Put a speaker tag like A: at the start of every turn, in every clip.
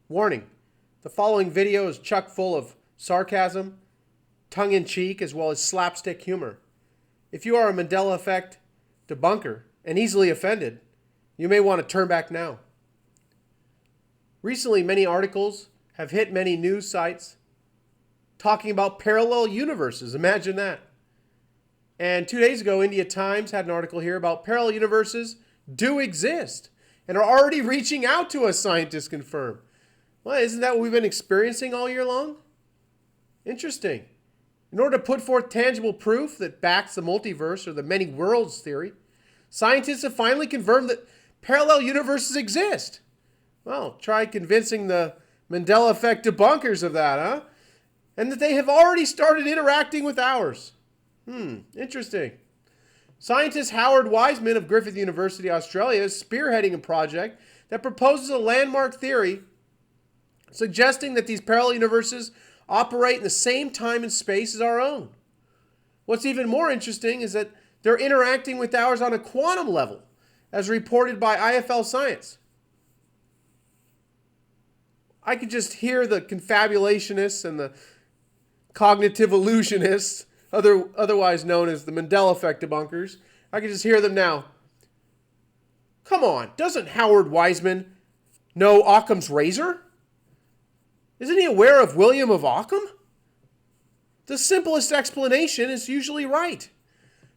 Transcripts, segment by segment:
A: Warning, the following video is chock full of sarcasm, tongue-in-cheek, as well as slapstick humor. If you are a Mandela effect debunker and easily offended, you may want to turn back now. Recently, many articles have hit many news sites talking about parallel universes. Imagine that. And 2 days ago, India Times had an article here about parallel universes do exist and are already reaching out to us, scientists confirm. Well, isn't that what we've been experiencing all year long? Interesting. In order to put forth tangible proof that backs the multiverse or the many worlds theory, scientists have finally confirmed that parallel universes exist. Well, try convincing the Mandela effect debunkers of that, huh? And that they have already started interacting with ours. Interesting. Scientist Howard Wiseman of Griffith University, Australia, is spearheading a project that proposes a landmark theory suggesting that these parallel universes operate in the same time and space as our own. What's even more interesting is that they're interacting with ours on a quantum level, as reported by IFL Science. I could just hear the confabulationists and the cognitive illusionists, otherwise known as the Mandela effect debunkers. I can just hear them now. Come on, doesn't Howard Wiseman know Occam's razor? Isn't he aware of William of Ockham? The simplest explanation is usually right.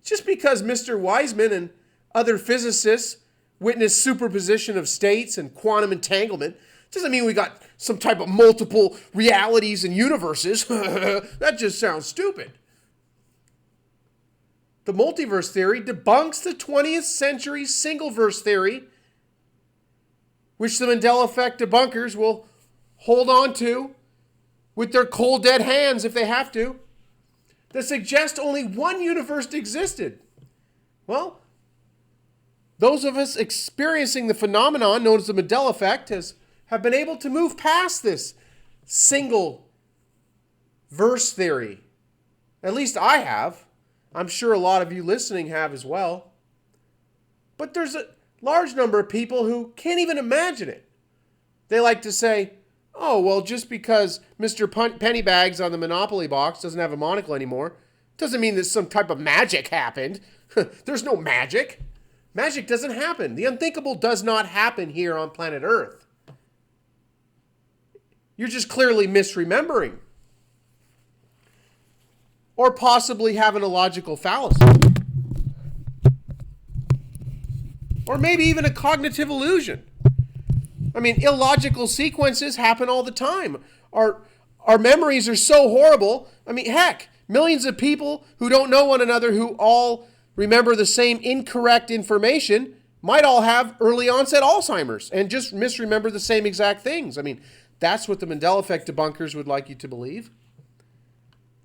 A: Just because Mr. Wiseman and other physicists witness superposition of states and quantum entanglement doesn't mean we got some type of multiple realities and universes. That just sounds stupid. The multiverse theory debunks the 20th century single verse theory, which the Mandela effect debunkers will hold on to with their cold dead hands if they have to, that suggest only one universe existed. Well, those of us experiencing the phenomenon known as the Mandela effect have been able to move past this single verse theory. At least I have. I'm sure a lot of you listening have as well. But there's a large number of people who can't even imagine it. They like to say, oh, well, just because Mr. Pennybags on the Monopoly box doesn't have a monocle anymore, doesn't mean that some type of magic happened. There's no magic. Magic doesn't happen. The unthinkable does not happen here on planet Earth. You're just clearly misremembering. Or possibly having a logical fallacy. Or maybe even a cognitive illusion. I mean, illogical sequences happen all the time. Our memories are so horrible. I mean, heck, millions of people who don't know one another who all remember the same incorrect information might all have early onset Alzheimer's and just misremember the same exact things. I mean, that's what the Mandela effect debunkers would like you to believe.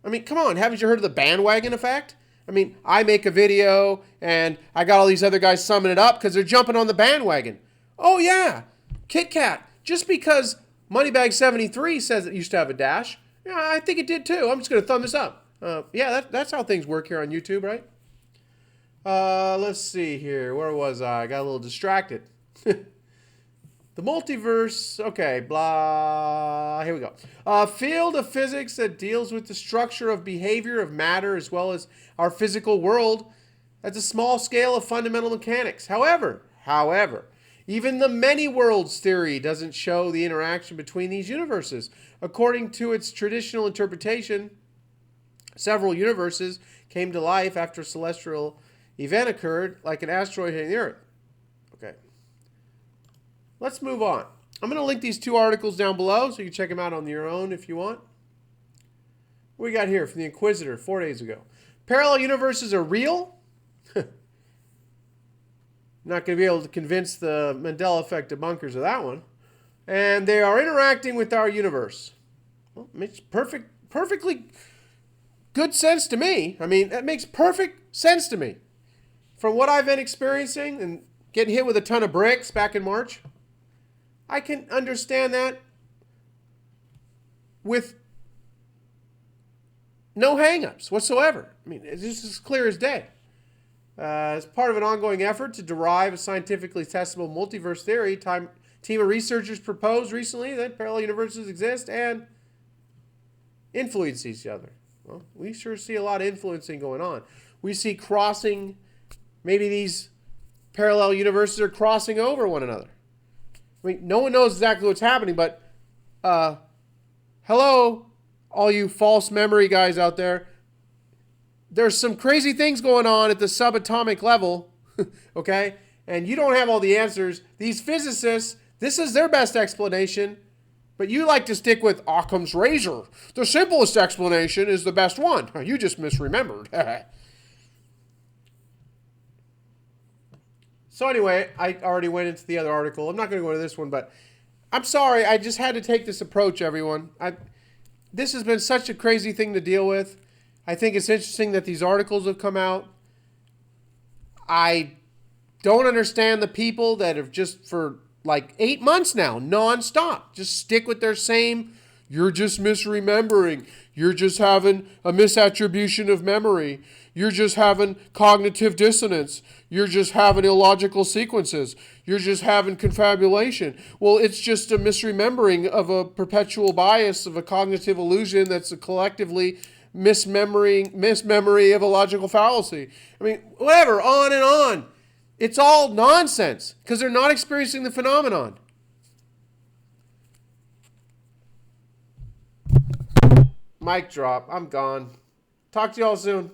A: I mean, come on, haven't you heard of the bandwagon effect? I mean, I make a video and I got all these other guys summing it up because they're jumping on the bandwagon. Oh yeah, Kit Kat, just because Moneybag73 says it used to have a dash, yeah, I think it did too. I'm just going to thumb this up. Yeah, that's how things work here on YouTube, right? Let's see here. Where was I? I got a little distracted. The multiverse, okay, blah, here we go. A field of physics that deals with the structure of behavior of matter as well as our physical world at a small scale of fundamental mechanics. However, even the many worlds theory doesn't show the interaction between these universes. According to its traditional interpretation, several universes came to life after a celestial event occurred, like an asteroid hitting the Earth. Okay. Let's move on. I'm going to link these two articles down below so you can check them out on your own if you want. What we got here from the Inquisitor 4 days ago. Parallel universes are real? Not going to be able to convince the Mandela effect debunkers of that one. And they are interacting with our universe. Well, it makes perfectly good sense to me. I mean, that makes perfect sense to me. From what I've been experiencing and getting hit with a ton of bricks back in March, I can understand that with no hang-ups whatsoever. I mean, it's just as clear as day. As part of an ongoing effort to derive a scientifically testable multiverse theory, team of researchers proposed recently that parallel universes exist and influence each other. Well, we sure see a lot of influencing going on. We see crossing, maybe these parallel universes are crossing over one another. I mean, no one knows exactly what's happening, but hello, all you false memory guys out there. There's some crazy things going on at the subatomic level, okay? And you don't have all the answers. These physicists, this is their best explanation, but you like to stick with Occam's razor. The simplest explanation is the best one. You just misremembered. So anyway, I already went into the other article. I'm not going to go into this one, but I'm sorry. I just had to take this approach, everyone. This has been such a crazy thing to deal with. I think it's interesting that these articles have come out. I don't understand the people that have just for like 8 months now, nonstop, just stick with their same, you're just misremembering. You're just having a misattribution of memory. You're just having cognitive dissonance. You're just having illogical sequences. You're just having confabulation. Well, it's just a misremembering of a perpetual bias of a cognitive illusion that's a collectively mismemory of a logical fallacy. I mean, whatever, on and on. It's all nonsense because they're not experiencing the phenomenon. Mic drop. I'm gone. Talk to y'all soon.